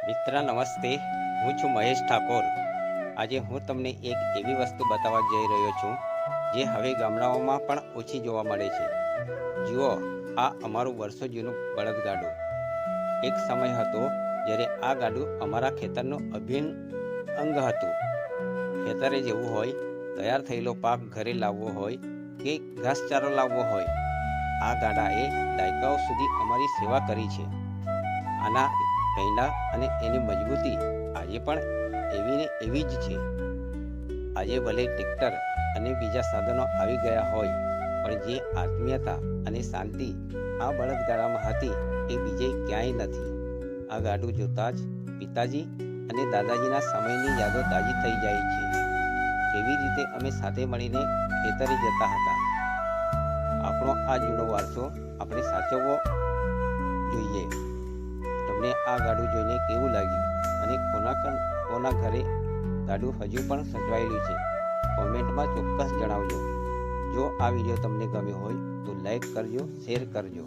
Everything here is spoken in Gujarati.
મિત્ર નમસ્તે, હું છું મહેશ ઠાકોર. આજે હું તમને એક એવી વસ્તુ બતાવવા જઈ રહ્યો છું જે હવે ગામડાઓમાં પણ ઓછી જોવા મળે છે. જુઓ, આ અમારું વર્ષો જૂનું બળદગાડું. એક સમય હતો જ્યારે આ ગાડું અમારા ખેતરનું અભિન્ન અંગ હતું. ખેતરે જવું હોય, તૈયાર થયેલો પાક ઘરે લાવવો હોય કે ઘાસચારો લાવવો હોય, આ ગાડાએ દાયકાઓ સુધી અમારી સેવા કરી છે. આના પૈડા અને એની મજબૂતી આજે પણ એવી ને એવી જ છે. આજે ભલે ટ્રેક્ટર અને બીજા સાધનો આવી ગયા હોય, પણ જે આત્મીયતા અને શાંતિ આ બળદગાડામાં હતી એ બીજે ક્યાંય નથી. આ ગાડું જોતા જ પિતાજી અને દાદાજીના સમયની યાદો તાજી થઈ જાય છે. કેવી રીતે અમે સાથે મળીને ખેતરે જતા હતા. આપણો આ જૂનો વારસો આપણે સાચવવો જોઈએ. તમને આ ગાડું જોઈને કેવું લાગ્યું અને કોના ઘરે ગાડું હજુ પણ સચવાયેલું છે? કોમેન્ટમાં ચોક્કસ જણાવજો. જો આ વિડીયો તમને ગમ્યો હોય તો લાઈક કરજો, શેર કરજો.